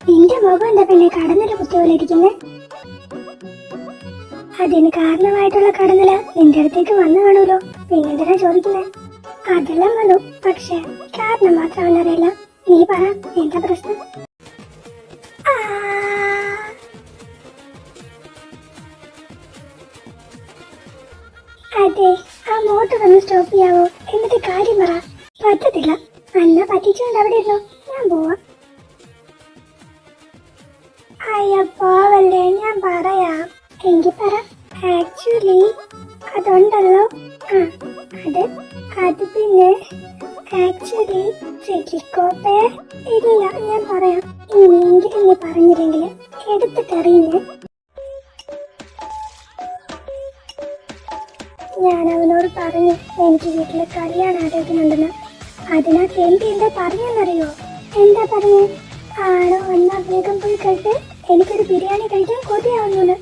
നിന്റെ മുഖം എന്താ പിന്നെ കടന്നല കുത്തി പോലെ ഇരിക്കുന്നേ? അതിന് കാരണമായിട്ടുള്ള കടന്നല നിന്റെ അടുത്തേക്ക് വന്നു കാണൂലോ, പിന്നെന്തിനാ ചോദിക്കുന്നേ? അതെല്ലാം വന്നു, പക്ഷെ കാരണം മാത്രം അവനറിയില്ല. നീ പറ, എന്താ പ്രശ്നം? അതെ, ആ മോട്ടർ ഒന്ന് സ്റ്റോപ്പ് ചെയ്യാവോ? എന്നിട്ട് കാര്യം പറ. പറ്റത്തില്ല, അന്ന പറ്റിച്ചുകൊണ്ട് അവിടെ ഇരുന്നു, ഞാൻ പോവാ. അയ്യപ്പോവല്ലേ, ഞാൻ പറയാം. എങ്കിൽ പറ. ആക്ച്വലി അതുണ്ടല്ലോ. അത് പിന്നെ ആക്ച്വലി ചെക്കിക്കോട്ടെ. ഇല്ല, ഞാൻ പറയാം. ഇനിയെങ്കിലും നീ പറഞ്ഞില്ലെങ്കിൽ എടുത്തിട്ടറിയുന്നേ. ഞാൻ അവനോട് പറഞ്ഞു എനിക്ക് വീട്ടിലെ കല്യാണം ആലോചിക്കുന്നുണ്ടെന്ന്. അതിനകത്ത് എന്റെ എന്താ പറഞ്ഞെന്നറിയോ? എന്താ പറഞ്ഞേ? ആണോ എന്നാ വേഗം പോയി കഴിട്ട്, എനിക്കൊരു ബിരിയാണി കഴിക്കാൻ കൊതിയാവുന്നു.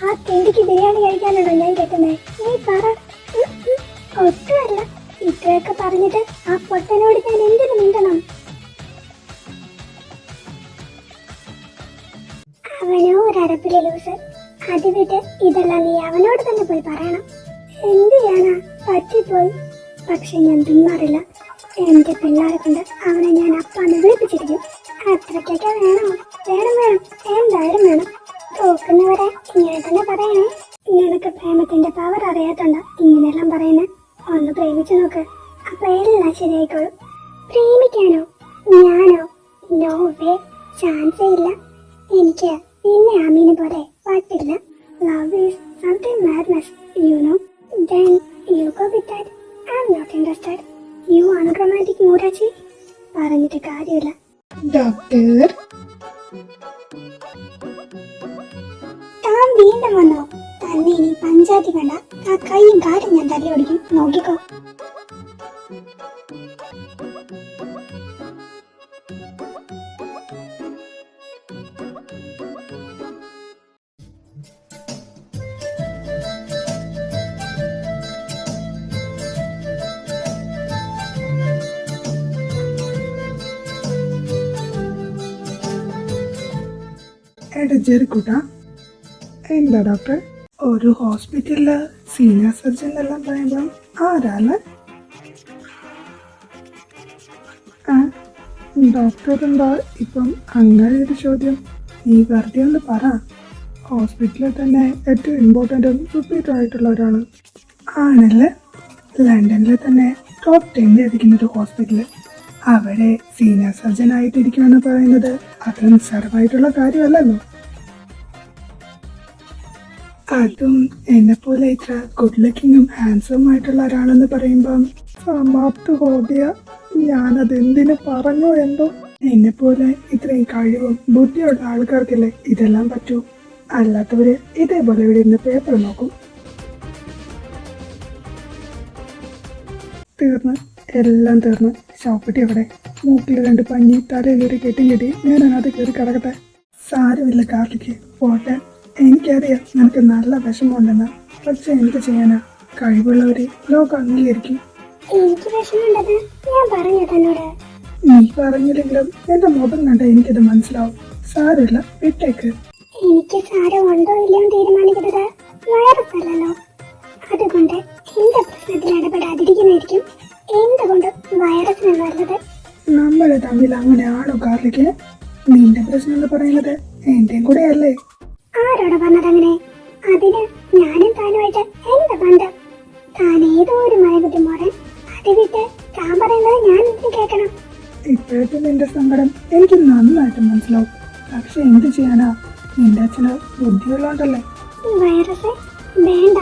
ആ തെണ്ടിക്ക് ബിരിയാണി കഴിക്കാനാണോ ഞാൻ കേൾക്കുന്നേ? നീ പറ. ഒട്ടുമല്ല. ഇത്രയൊക്കെ പറഞ്ഞിട്ട് ആ പൊട്ടനോട് ഞാൻ എന്തിനു മിണ്ടണം? അവനോ ഒരപ്പിലെ ലൂസർ. അത് വിട്ട് ഇതെല്ലാം നീ അവനോട് തന്നെ പോയി പറയണം. എന്ത് ചെയ്യാനാ, പറ്റിപ്പോയി. പക്ഷെ ഞാൻ പിന്മാറില്ല. എന്റെ പിള്ളേരെ കൊണ്ട് അവനെ ഞാൻ അപ്പാന്ന് വിളിപ്പിച്ചിരിക്കും. അത്രയ്ക്കൊക്കെ വേണോ? വേണം, എന്തായാലും വേണം. തോക്കുന്നവരെ ഇങ്ങനെ തന്നെ പറയണേ. നിനക്ക് പ്രേമത്തിന്റെ പവർ അറിയാത്തോണ്ട ഇങ്ങനെയെല്ലാം പറയുന്നേ. ഒന്ന് പ്രേമിച്ചു നോക്ക്, അപ്പൊ എല്ലാം ശരിയായിക്കോളും. പ്രേമിക്കാനോ? ഞാനോ? നോ വേ, ചാൻസേ ഇല്ല. എനിക്ക് നിന്നെ ആമീനെ പോലെ പറ്റില്ല. Love is something madness, you know. Then you go with that. I'm not interested. You unromantic മൂരാച്ചി. പറഞ്ഞിട്ട് കാര്യമില്ല. ഡോക്ടർ, താൻ വീണ്ടും വന്നോ? തന്നെ ഇനി പഞ്ചായത്തി കണ്ട ആ കൈയും കാലും ഞാൻ തല്ലി ഓടിക്കും, നോക്കിക്കോ. എടാ ജെറിക്കുട്ടാ, എന്താ ഡോക്ടർ? ഒരു ഹോസ്പിറ്റലില് സീനിയർ സർജൻ എല്ലാം പറയുമ്പം ആരാണ്? ഡോക്ടർ എന്താ ഇപ്പം അങ്ങനെ ഒരു ചോദ്യം? നീ വെറുതെ ഒന്ന് പറ. ഹോസ്പിറ്റലിൽ തന്നെ ഏറ്റവും ഇമ്പോർട്ടൻറ്റും സുപ്പീരിയർ ആയിട്ടുള്ള ഒരാള് ആണല്ലേ? ലണ്ടനിലെ തന്നെ ടോപ്പ് 10 ഇരിക്കുന്ന ഒരു ഹോസ്പിറ്റല്. അവിടെ സീനിയർ സർജൻ ആയിട്ടിരിക്കുമെന്ന് പറയുന്നത് അത്ര നിസ്സാരമായിട്ടുള്ള കാര്യമല്ലല്ലോ. അതും എന്നെ പോലെ ഇത്ര ഗുഡ് ലുക്കിങ്ങും ഹാൻഡ്സവും ആയിട്ടുള്ള ഒരാളെന്ന് പറയുമ്പം സമാപ്ത ഹോബിയ. ഞാനതെന്തിനു പറഞ്ഞോ എന്തോ. എന്നെ പോലെ ഇത്രയും കഴിവും ബുദ്ധിയുള്ള ആൾക്കാർക്കല്ലേ ഇതെല്ലാം പറ്റൂ. അല്ലാത്തവര് ഇതേപോലെ ഇവിടെ ഇരുന്ന് പേപ്പർ നോക്കും. തീർന്ന്, എല്ലാം തീർന്ന്. ഷോപ്പിട്ടി അവിടെ മൂക്കിൽ 2 പഞ്ഞി, തലയിലൊരു കെട്ടി ഞാൻ അതിനകത്ത് കയറി കിടക്കട്ടെ. സാരമില്ല കാർലിക്ക്, പോട്ടെ. എനിക്കറിയാം നിനക്ക് നല്ല വിഷമമുണ്ടെന്ന്. പക്ഷെ എന്ത് ചെയ്യാനാ, കഴിവുള്ളവരെ ലോകം അംഗീകരിക്കും. എനിക്ക് വിഷമമുണ്ടെന്ന് ഞാൻ പറഞ്ഞു തന്നോട്. നീ പറഞ്ഞില്ലെങ്കിലും എന്റെ മുഖം കണ്ട എനിക്കത് മനസ്സിലാവും. സാരമില്ല, വിട്ടേക്ക്. എനിക്ക് സാരം ഉണ്ടോ ഇല്ലയോ തീരുമാനിക്കുന്നത് വൈറസ് അല്ലല്ലോ. അതുകൊണ്ട് എന്റെ പ്രശ്നത്തിൽ ഇടപെടാതിരിക്കുന്നതായിരിക്കും എന്തുകൊണ്ട് വൈറസിന് നല്ലത്. നമ്മൾ തമ്മിൽ അങ്ങനെയാണോ കാർലിക്ക്? നിന്റെ പ്രശ്നം എന്ന് പറയുന്നത് എന്റെയും കൂടെ അല്ലേ? ആരോട് പറഞ്ഞതങ്ങനെ? അതിന് ഞാനും താനുമായിട്ട് എന്താ ബന്ധം? താൻ ഏതോ ഒരു മലകുട്ടി മോറൻ. അത് വിട്ട് താൻ പറയുന്നത് ഞാൻ എന്തിനു കേൾക്കണം? ഇപ്പോഴത്തെ നിന്റെ സങ്കടം എനിക്ക് നന്നായിട്ട് മനസ്സിലാവും. പക്ഷെ എന്ത് ചെയ്യാനാ, നിന്റെ അച്ഛന് ബുദ്ധിയുള്ളോണ്ടല്ലേ. വൈറസ് വേണ്ട,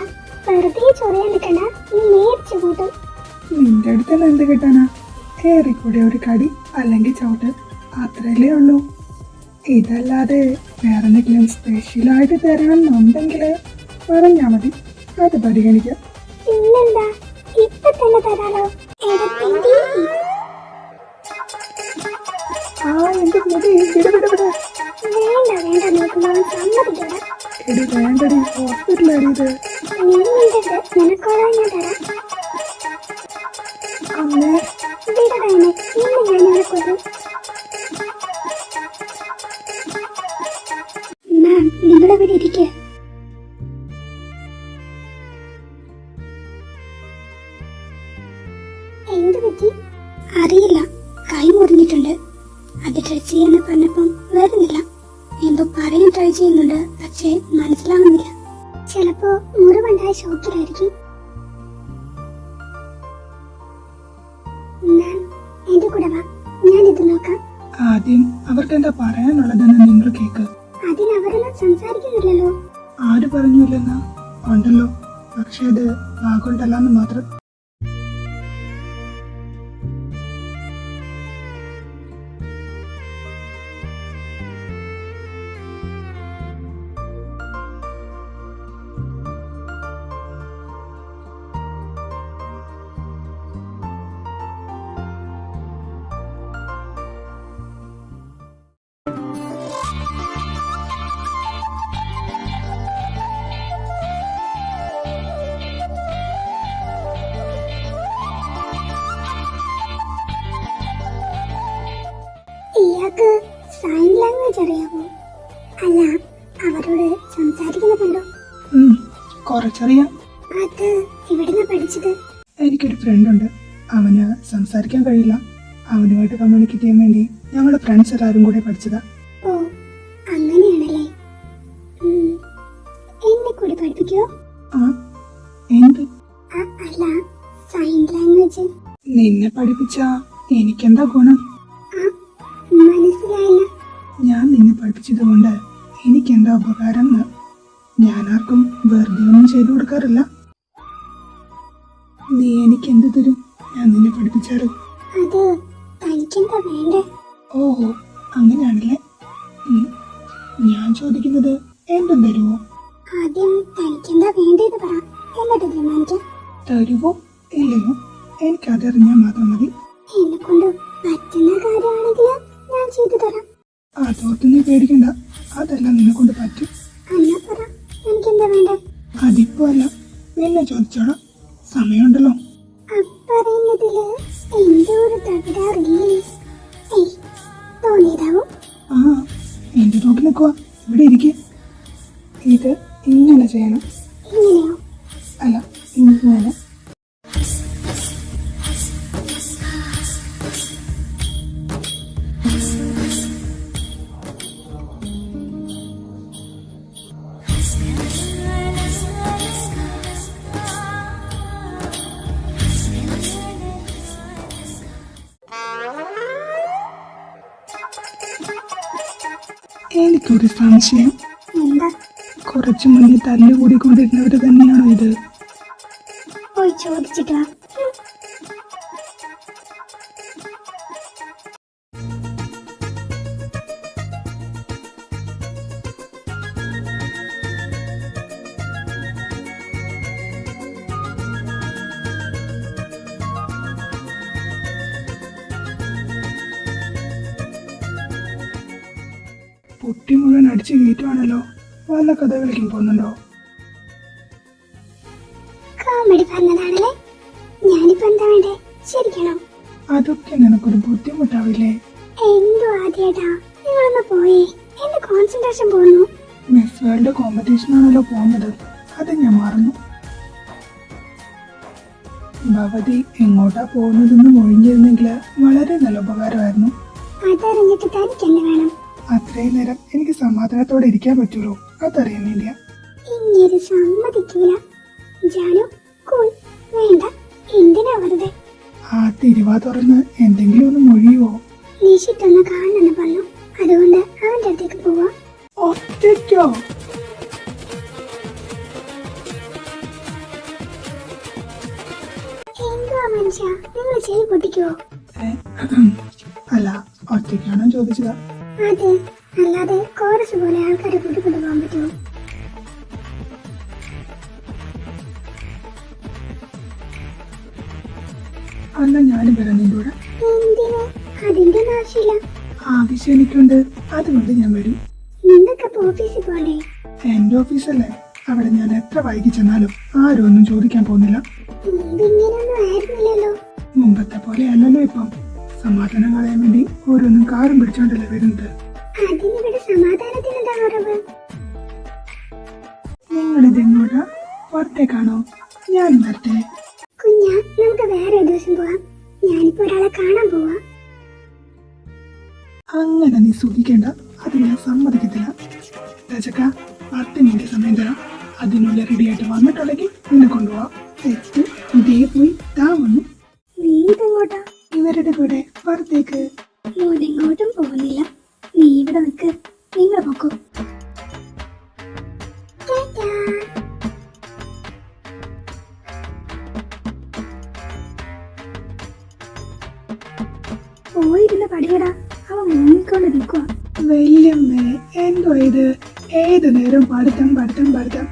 വെറുതെ ചൊറിയാൻ നിൽക്കണ്ട. നീ മേടിച്ചു കൂട്ടും. നിന്റെ അടുത്ത് നിന്ന് എന്ത് കിട്ടാനാ? ഏറിക്കൂടെ ഒരു കടി അല്ലെങ്കിൽ ചവിട്ട്, അത്രയല്ലേ ഉള്ളൂ. ഇതല്ലാതെ വേറെന്തെങ്കിലും സ്പെഷ്യലായിട്ട് തരണമെന്നുണ്ടെങ്കിൽ പറഞ്ഞാ മതി, അത് പരിഗണിക്കാം. പിന്നെന്താ, ഇപ്പൊ തന്നെ തരാലോ. എന്റെ മുടി വേണ്ട നോക്കുമ്പോൾ സമ്മതിക്കണ്ട. എടി വേണ്ടടി, ഹോസ്പിറ്റലടി ഇത്. നിനക്കോളാം ഞാൻ തരാം. അമ്മേ വിട. പറ്റി? അറിയില്ല, കൈ മുറിഞ്ഞിട്ടുണ്ട്. അത് ട്രൈ ചെയ്യാന്ന് പറഞ്ഞപ്പം വരുന്നില്ല. എന്തോ പറയാൻ ട്രൈ ചെയ്യുന്നുണ്ട്, പക്ഷേ മനസ്സിലാവുന്നില്ല. ചിലപ്പോ മുറിവുണ്ടായ ഷോക്കിലായിരിക്കും. മാം, എന്റെ കൂടെ വാ, ഞാനിത് നോക്കാം. ആദ്യം അവർക്ക് എന്താ പറയാനുള്ളതെന്ന് നിങ്ങൾ കേക്ക്. അതിനവരൊന്നും സംസാരിക്കുന്നില്ലല്ലോ. ആര് പറഞ്ഞില്ലെന്നാ? ഉണ്ടല്ലോ, പക്ഷെ അത് വാഗൊണ്ടല്ലാന്ന് മാത്രം. ഇയാൾക്ക് സൈൻ ലാംഗ്വേജ് അറിയാമോ? അല്ല, അവരോട് സംസാരിക്കുന്നതുണ്ടോ? കുറച്ചറിയാം. അത് എവിടുന്നാ പഠിച്ചത്? എനിക്കൊരു ഫ്രണ്ട് ഉണ്ട്. അവന് സംസാരിക്കാൻ കഴിയില്ല. അവനുമായിട്ട് കമ്മ്യൂണിക്കേറ്റ് ചെയ്യാൻ വേണ്ടി ഞങ്ങളുടെ ഫ്രണ്ട്സ് എല്ലാവരും കൂടെ പഠിച്ചതാ. ഓ, അങ്ങനെയാണല്ലേ. എന്നെ കൂടി പഠിപ്പിക്കോ? എന്ത്? അല്ല, സൈൻ ലാംഗ്വേജ്. നിന്നെ പഠിപ്പിച്ച എനിക്കെന്താ ഗുണം? മനസ്സിലായില്ല. ഞാൻ നിന്നെ പഠിപ്പിച്ചത് കൊണ്ട് എനിക്കെന്താ ഉപകാരം? ഞാൻ ആർക്കും വെറുതെ ഒന്നും ചെയ്തു കൊടുക്കാറില്ല. നീ എനിക്ക് എന്ത് തരും ഞാൻ നിന്നെ പഠിപ്പിച്ചാല്? അത് തനിക്കെന്താ വേണ്ടേ? ഓഹോ, അങ്ങനെയാണല്ലേ. ഞാൻ ചോദിക്കുന്നത് എന്തും തരുവോ? ആദ്യം തനിക്കെന്താ വേണ്ടത് പറ, എന്നിട്ട് തീരുമാനിക്കാം. തരുവോ ഇല്ലയോ എനിക്കതറിഞ്ഞാൽ മാത്രം മതി. എന്നെ കൊണ്ട് പറ്റുന്ന കാര്യമാണെങ്കിൽ ഞാൻ ചെയ്തു തരാം. അതോർത്ത് നീ പേടിക്കണ്ട, അതെല്ലാം നിന്നെ കൊണ്ട് പറ്റും. എന്നാ പറ, എനിക്കെന്താ വേണ്ടേ? അതിപ്പോ അല്ല, പിന്നെ ചോദിച്ചോളാം, സമയമുണ്ടല്ലോ. പറയുന്നതില് എന്തോ ഒരു തകരാറില്ലേ? തോന്നിയതാവും. എന്റെ നോക്കി നിൽക്കുക, ഇവിടെ ഇരിക്കുക. ഇത് ഇങ്ങനെ ചെയ്യണം. ഇങ്ങനെയോ? അല്ല, ഇങ്ങനെ. എനിക്കൊരു സംശയം. എന്താ? കുറച്ചു മുന്നേ തല്ലുകൂടിക്കൊണ്ടിരുന്നവര് തന്നെയാണോ ഇത്? പോയി ചോദിച്ചിട്ടാ. പൊട്ടി മുഴുവൻ അടിച്ചു കയറ്റുവാണല്ലോ. വല്ല കഥ കളിക്കാൻ പോകുന്നുണ്ടോ? കോമഡി പറഞ്ഞതാണല്ലേ. ഞാനിപ്പോ എന്താ വേണ്ടേ? ശരിക്കണോ? അതൊക്കെ നിനക്കൊരു ബുദ്ധിമുട്ടാവില്ലേ? എന്തോ ആദ്യേട്ടാ, നിങ്ങളൊന്ന് പോയേ, എന്റെ കോൺസെൻട്രേഷൻ പോകുന്നു. മിസ് വേൾഡ് കോമ്പറ്റീഷൻ ആണല്ലോ പോകുന്നത്, അത് ഞാൻ മറന്നു. ഭവതി എങ്ങോട്ടാ പോകുന്നതെന്ന് ഒഴിഞ്ഞിരുന്നെങ്കിൽ വളരെ നല്ല ഉപകാരമായിരുന്നു. അതറിഞ്ഞിട്ട് തനിക്ക് എന്നെ വേണം? അത്രയും നേരം എനിക്ക് സമാധാനത്തോടെ ഇരിക്കാൻ പറ്റുള്ളൂ, അതറിയാൻ വേണ്ടിയാ. ഇങ്ങനെ സമ്മതിക്കൂല. ജാനു, കൂൾ, വേണ്ട, എന്തിനാ വെറുതെ? ആ തിരുവാ തുറന്ന് എന്തെങ്കിലും ഒന്ന് മൊഴിയോ? നിഷിട്ടൊന്ന് കാണണമെന്ന് പറഞ്ഞു, അതുകൊണ്ട് അവന്റെ അടുത്തേക്ക് പോവാ. ഒറ്റയ്ക്കോ? എന്തുവാ മനുഷ്യ, നിങ്ങൾ ചെയ്ത് പൊട്ടിക്കുവോ? അല്ല, ഒറ്റയ്ക്കാണോ ചോദിച്ചതാ? അതെ, അല്ലാതെ കോറസ് പോലെ ആൾക്കാരെ കൂട്ടിക്കൊണ്ടു പോകാൻ പറ്റുമോ? അല്ല, ഞാനും വരാം നിന്റെ കൂടെ. എന്തിന്? അതിന്റെ ആവശ്യമില്ല. ആവശ്യം എനിക്കുണ്ട്, അതുകൊണ്ട് ഞാൻ വരും. നിങ്ങൾക്കപ്പോ ഓഫീസിൽ പോകണ്ടേ? എന്റെ ഓഫീസല്ലേ, അവിടെ ഞാൻ എത്ര വൈകി ചെന്നാലും ആരും ഒന്നും ചോദിക്കാൻ പോകുന്നില്ല. ഇതിങ്ങനെയൊന്നും ആയിരുന്നില്ലല്ലോ. മുമ്പത്തെ പോലെ അല്ലല്ലോ ഇപ്പം. സമാധാനം കളയാൻ വേണ്ടി ഓരോന്നും കാറും പിടിച്ചോണ്ടല്ലേ വരുന്നത്. അതിനിവിടെ സമാധാനത്തിന് എന്താ കുറവ്? നിങ്ങളിത് എങ്ങോട്ടാ? പുറത്തേക്കാണോ? ഞാൻ വരട്ടെ? കുഞ്ഞാ, നമുക്ക് വേറെ ഒരു ദിവസം പോവാം. ഞാനിപ്പോ ഒരാളെ കാണാൻ പോവാ. അങ്ങനെ നീ സുഖിക്കേണ്ട, അത് ഞാൻ സമ്മതിക്കത്തില്ല. രാജക്ക 10 മിനിറ്റ് സമയം തരാം. അതിനുള്ളിൽ റെഡിയായിട്ട് വന്നിട്ടുണ്ടെങ്കിൽ നിന്നെ കൊണ്ടുപോവാം. തെറ്റ് ഇതേ പോയി താ വന്നു. നീ ഇതെങ്ങോട്ടാ? ഇവരുടെ കൂടെ പുറത്തേക്ക്. മോനെങ്ങോട്ടും പോകുന്നില്ല. നീ ഇവിടെ നിൽക്ക്. നിങ്ങൾ പൊക്കോ. ടാറ്റാ. പോയിരുന്ന പടിയടാ. അവൻ മുങ്ങിക്കൊണ്ട് നിൽക്കുക. വല്യമ്മേ, എന്തോ ഇത്? ഏത് നേരം പഠിത്തം പഠിത്തം പഠിത്തം.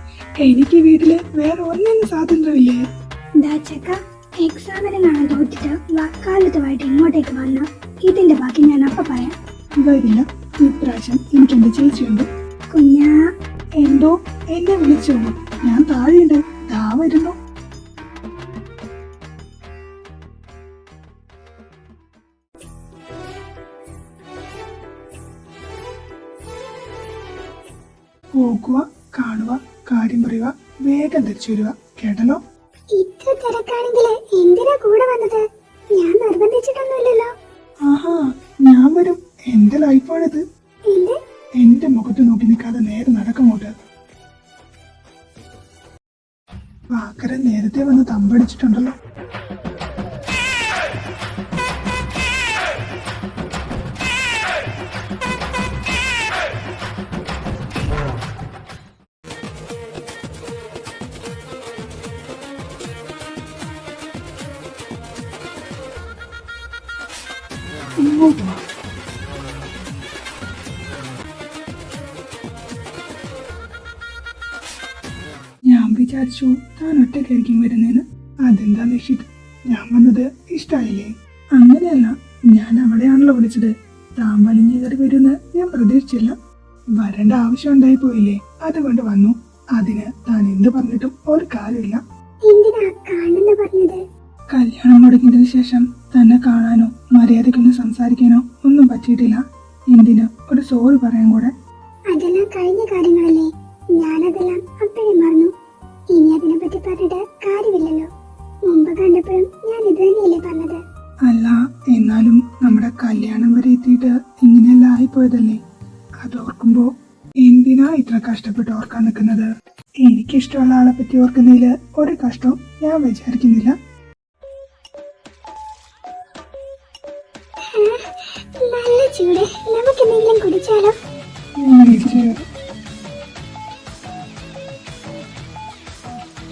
എനിക്ക് വീട്ടില് വേറെ ഒന്നിനും സ്വാതന്ത്ര്യമില്ലേ? ദാ ചക്ക, എക്സാമിന് ഞാൻ തോറ്റിട്ട് വക്കാലത്തുമായിട്ട് ഇങ്ങോട്ടേക്ക് വന്ന ഇതിന്റെ ബാക്കി ഞാൻ അപ്പ പറയാം. വരില്ല. ഇപ്രാവശ്യം എനിക്ക് എന്റെ ചേച്ചിയുണ്ട്. കുഞ്ഞാ, എന്തോ എന്നെ വിളിച്ചോ? ഞാൻ താഴെയുണ്ട്. താ വരുന്നു. പോകുക, കാണുക, കാര്യം പറയുക, വേഗം തിരിച്ചു വരിക. കേട്ടല്ലോ? ഇത്ര തിരക്കാണെങ്കില് എന്തിനാ കൂടെ വന്നത്? ഞാൻ നിർബന്ധിച്ചിട്ടൊന്നുമില്ലല്ലോ. ആഹാ, ഞാൻ വരും. എന്റെ ലൈഫാണിത്. എന്ത്? എന്റെ മുഖത്ത് നോക്കി നിൽക്കാതെ നേരെ നടക്കങ്ങോട്ട്. വാക്കര നേരത്തെ വന്ന് തമ്പടിച്ചിട്ടുണ്ടല്ലോ. ഇങ്ങോട്ട് വാ. ഞാൻ വിചാരിച്ചു താൻ ഒറ്റയ്ക്കായിരിക്കും വരുന്നേന്ന്. അതെന്താ നിഷിത്, ഞാൻ വന്നത് ഇഷ്ടായില്ലേ? അങ്ങനെയല്ല, ഞാൻ അവിടെയാണല്ലോ വിളിച്ചത്. താൻ വലിഞ്ഞു കയറി വരുമെന്ന് ഞാൻ പ്രതീക്ഷിച്ചില്ല. വരേണ്ട ആവശ്യം ഉണ്ടായി പോയില്ലേ, അതുകൊണ്ട് വന്നു. അതിന് താൻ എന്ത് പറഞ്ഞിട്ടും ഒരു കാര്യമില്ല. എന്തിനാ കാണുന്ന പറഞ്ഞത്? കല്യാണം മുടങ്ങിയതിനു ശേഷം തന്നെ കാണാനോ മര്യാദയ്ക്കൊന്ന് സംസാരിക്കാനോ ഒന്നും പറ്റിയിട്ടില്ല. എന്തിന് ഒരു സോറി പറയാൻ കൂടെ. അതെല്ലാം കഴിഞ്ഞ കാര്യങ്ങളല്ലേ. ഞാനതെല്ലാം അപ്പോഴേ മറന്നു. ഇനി അതിനെ പറ്റി പറഞ്ഞിട്ട് കാര്യമില്ലല്ലോ. മുമ്പ് കണ്ടപ്പോഴും ഞാൻ ഇത് തന്നെയല്ലേ പറഞ്ഞത്. അല്ല, എന്നാലും നമ്മുടെ കല്യാണം വരെ എത്തിയിട്ട് ഇങ്ങനെയെല്ലാം ആയിപ്പോയതല്ലേ. അതോർക്കുമ്പോ എന്തിനാ ഇത്ര കഷ്ടപ്പെട്ട് ഓർക്കാൻ നിൽക്കുന്നത്? എനിക്കിഷ്ടമുള്ള ആളെ പറ്റി ഓർക്കുന്നതില് ഒരു കഷ്ടവും ഞാൻ വിചാരിക്കുന്നില്ല. നല്ല ചൂട്. നമുക്ക് എന്തെങ്കിലും കുടിച്ചാലോ?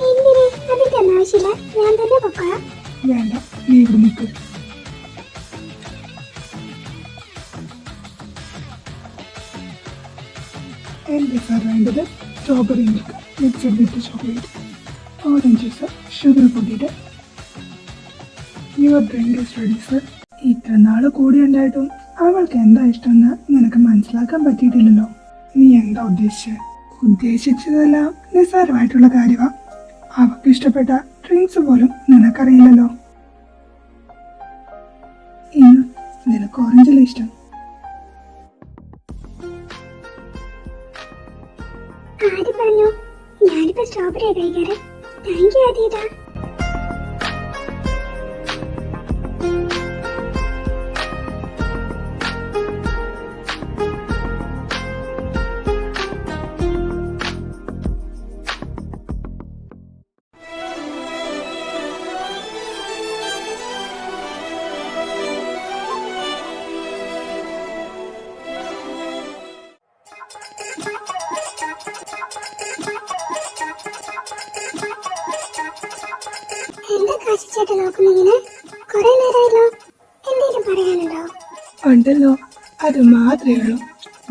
എന്തിന്? അതിന്റെ ഒന്നും ആവശ്യമില്ല. ഞാൻ തന്നെ പൊക്കോളാം. വേണ്ട, നീ ഇവിടെ നിൽക്ക്. എന്റെ സാർ വേണ്ടത് strawberry milk, mixed with chocolate, orange juice, sugar പൊടിയുടെ. Your drink is ready sir. ഇത്ര നാള് കൂടി ഉണ്ടായിട്ടും അവൾക്ക് എന്താ ഇഷ്ടമെന്ന് നിനക്ക് മനസ്സിലാക്കാൻ പറ്റിയിട്ടില്ലല്ലോ. നീ എന്താ ഉദ്ദേശിച്ചത്? ഉദ്ദേശിച്ചതെല്ലാം നിസ്സാരമായിട്ടുള്ള കാര്യമാ. അവൾക്ക് ഇഷ്ടപ്പെട്ട ഡ്രിങ്ക്സ് പോലും നിനക്കറിയില്ലല്ലോ. ഇന്ന് നിനക്ക് ഓറഞ്ചിലെ ഇഷ്ടം. ആര് പറഞ്ഞു? ഞാനിപ്പോ സ്ട്രോബെറി കഴിക്കാറ്. താങ്ക് യു അതീത. എന്താ കാശിച്ചേട്ട നോക്കുന്നിങ്ങനെ? കുറെ നേരമായല്ലോ. എന്തെങ്കിലും പറയാനുണ്ടോ? ഉണ്ടല്ലോ, അത് മാത്രമേ ഉള്ളൂ.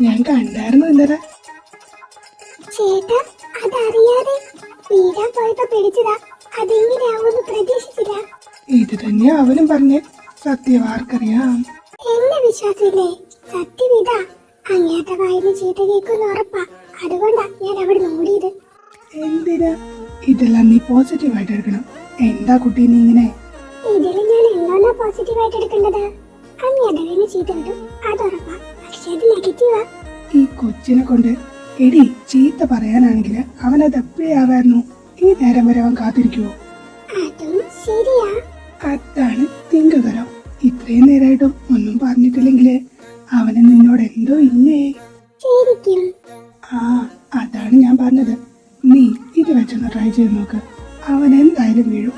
ഞാൻ കണ്ടായിരുന്നു ഇന്നലെ. ചേട്ടാ, അതറിയാതെ വീടാൻ പോയപ്പോ പിടിച്ചതാ. അതെങ്ങനെയാവുമെന്ന് പ്രതീക്ഷിച്ചില്ല. ഇത് തന്നെ അവനും പറഞ്ഞേ. സത്യം ആർക്കറിയാം? എന്നെ വിശ്വാസമില്ലേ? സത്യം ഇതാ. അങ്ങേറ്റ വായിന്ന് ചീത്ത കേൾക്കുന്ന ഉറപ്പാ. അതുകൊണ്ടാ ഞാൻ അവിടെ ഓടിയത്. എന്തിനാ? ഇതെല്ലാം നീ പോസിറ്റീവായിട്ട് എടുക്കണം. എന്താ കുട്ടി നീ ഇങ്ങനെ? ഇതിൽ ഞാൻ എന്തോന്നാ പോസിറ്റീവായിട്ട് എടുക്കേണ്ടത്? അങ്ങേറ്റ വീണ് ചീത്ത കിട്ടും, അത് ഉറപ്പാ. പക്ഷെ അത് നെഗറ്റീവാ. ഈ കൊച്ചിനെ കൊണ്ട് എടി ചീത്ത പറയാനാണെങ്കിൽ അവനത് എപ്പോഴേ ആവായിരുന്നു. ഈ നേരം വരെ അവൻ കാത്തിരിക്കുവോ? അതും ശരിയാ. അതാണ് തിങ്കകരം. ഇത്രയും നേരമായിട്ടും ഒന്നും പറഞ്ഞിട്ടില്ലെങ്കില് അവന് നിന്നോട് എന്തോ ഇല്ലേ? ശരിക്കും ആ അതാണ് ഞാൻ പറഞ്ഞത്. നീ ഇത് വെച്ചൊന്ന് ട്രൈ ചെയ്ത് നോക്ക്. അവൻ എന്തായാലും വീഴും.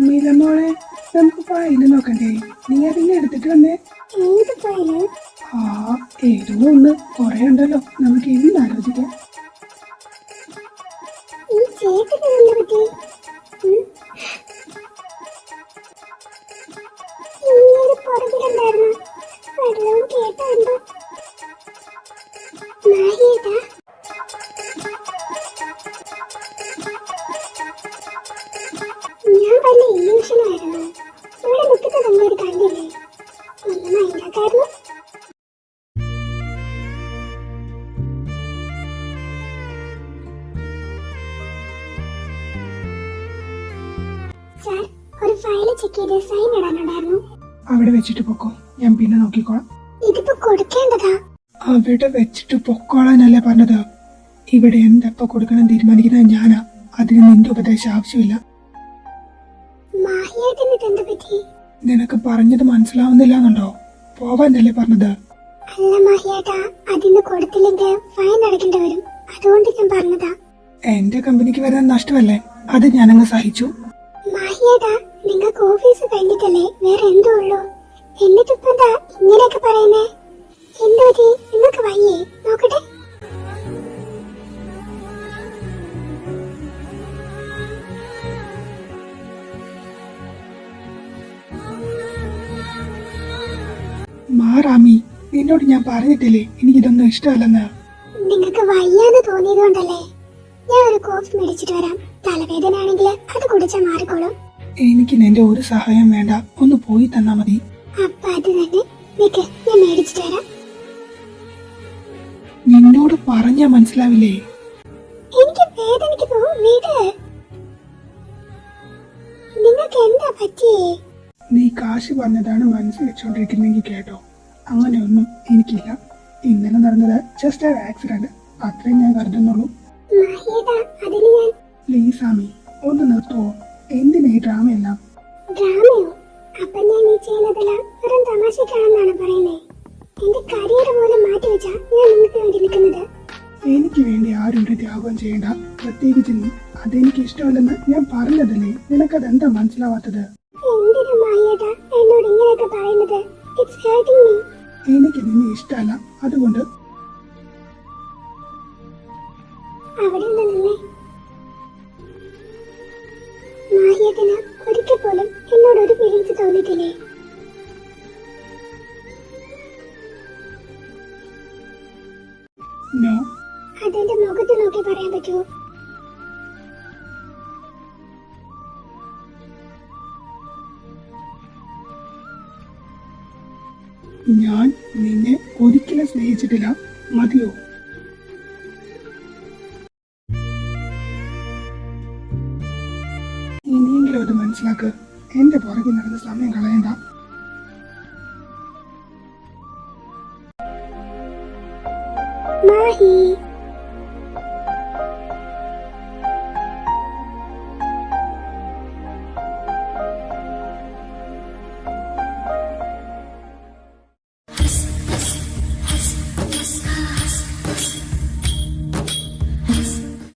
മിലമോളെ, നമുക്ക് ഫയല് നോക്കണ്ടേ? നീ അതിനെ എടുത്തിട്ട് വന്നേ. ഏത് ഫയല്? ആ ഏതോ ഒന്ന് കൊറേ ഉണ്ടല്ലോ, നമുക്ക് ഇന്ന് ആലോചിക്കാം. ഈ ചേട്ടന് എന്താ പറ്റി? ഇങ്ങനെ പുറകിലുണ്ടായിരുന്നു. വല്ലതും കേട്ടോ എന്തോ? മാഹിയേട്ടാ, ഞാൻ വല്ല ഇല്യൂഷനായിരുന്നു. ഇവിടെ നിൽക്കുന്നത് അങ്ങോട്ട് കണ്ടില്ലേ? ഒന്നും മൈൻഡാക്കായിരുന്നു. സാർ, ഒരു ഫയല് ചെക്ക് ചെയ്ത് സൈൻ ഇടാനുണ്ടായിരുന്നു. അവിടെ വെച്ചിട്ട് പൊക്കോ, ഞാൻ പിന്നെ നോക്കിക്കോളാം. ഇതിപ്പോ കൊടുക്കേണ്ടതാ. അവിടെ വെച്ചിട്ട് പൊക്കോളാനല്ലേ പറഞ്ഞത്. ഇവിടെ എന്തപ്പോ കൊടുക്കണം തീരുമാനിക്കുന്നത് ഞാനാ. അതിന് നിന്റെ ഉപദേശം ആവശ്യമില്ല. മാഹിയേട്ടന് ഇതെന്ത് പറ്റി? നിനക്ക് പറഞ്ഞത് മനസ്സിലാവുന്നില്ലാന്നുണ്ടോ? പോവാനല്ലേ പറഞ്ഞത്. അല്ല മാഹിയേട്ടാ, അതിന് കൊടുത്തില്ലെങ്കിൽ ഫൈൻ അടയ്ക്കേണ്ടി വരും. അതുകൊണ്ട് ഞാൻ പറഞ്ഞതാ. എന്റെ കമ്പനിക്ക് വരുന്ന നഷ്ടമല്ലേ, അത് ഞാനങ്ങ് സഹിച്ചു. മാഹിയേട്ടാ, നിങ്ങൾക്ക് ഓഫീസ് കഴിഞ്ഞിട്ടല്ലേ വേറെ എന്തോ ഉള്ളൂ. എന്നിട്ടിപ്പോ എന്താ ഇങ്ങനെയൊക്കെ പറയുന്നേ? എന്തോ നിങ്ങൾക്ക് വയ്യേ? നോക്കട്ടെ. മാറാമി, നിന്നോട് ഞാൻ പറഞ്ഞിട്ടില്ലേ എനിക്കിതൊന്നും ഇഷ്ടമല്ലെന്ന്. നിങ്ങൾക്ക് വയ്യാന്ന് തോന്നിയതുകൊണ്ടല്ലേ. ഞാൻ ഒരു കോഫി മേടിച്ചിട്ട് വരാം. തലവേദന ആണെങ്കിൽ അത് കുടിച്ചാൽ മാറിക്കോളും. എനിക്ക് നിന്റെ ഒരു സഹായം വേണ്ട, ഒന്ന് പോയി തന്നാ മതി. അപ്പൊ അത് തന്നെ. നിക്ക്, ഞാൻ മേടിച്ചിട്ട് വരാം. നിന്നോട് പറഞ്ഞാ മനസ്സിലാവില്ലേ? എനിക്ക് വേദനിക്കുന്നു. വീട് നിങ്ങൾക്ക് എന്താ പറ്റിയേ? നീ കാശ് പറഞ്ഞതാണ് മനസ്സിൽ വെച്ചോണ്ടിരിക്കുന്നെങ്കിൽ കേട്ടോ, അങ്ങനെയൊന്നും എനിക്കില്ല. ഇന്നലെ നടന്നത് ജസ്റ്റ് ഒരു ആക്സിഡന്റ്, അത്രയും ഞാൻ കരുതുന്നുള്ളൂ. മാഹിയേട്ടാ, അതിന് ഞാൻ. പ്ലീസ് ആമി, ഒന്ന് നിർത്തുവോ? എന്തിനാ ഈ ഡ്രാമയെല്ലാം? ഡ്രാമയോ? അപ്പൊ ഞാൻ ഈ ചെയ്യുന്നതെല്ലാം വെറും തമാശക്കാണെന്നാണ് പറയുന്നേ? എന്റെ കരിയർ പോലും മാറ്റി വെച്ചാ ഞാൻ നിങ്ങൾക്ക് വേണ്ടി നിൽക്കുന്നത്. എനിക്ക് വേണ്ടി ആരും ഒരു ത്യാഗം ചെയ്യണ്ട, പ്രത്യേകിച്ച് നീ. അതെനിക്ക് ഇഷ്ടമല്ലെന്ന് ഞാൻ പറഞ്ഞതല്ലേ, നിനക്കതെന്താ മനസ്സിലാവാത്തത്? എന്തിനാ മാഹിയേട്ടാ എന്നോട് ഇങ്ങനെയൊക്കെ പറയുന്നത്? It's hurting me. എനിക്ക് നിന്നെ ഇഷ്ടമല്ല, അതുകൊണ്ട്. അവിടെ നിന്നേ. മാഹിയേട്ടന് ഒരിക്കൽ പോലും എന്നോട് ഒരു ഫീലിങ്സ് തോന്നിയിട്ടില്ലേ? നോ. അതെന്റെ മുഖത്ത് നോക്കി പറയാൻ പറ്റുമോ? ഞാൻ നിന്നെ ഒരിക്കലും സ്നേഹിച്ചിട്ടില്ല, മതിയോ? ഇനിയെങ്കിലും അത് മനസ്സിലാക്ക്. എന്റെ പുറകെ നടന്ന് സമയം കളയണ്ട. മാഹി,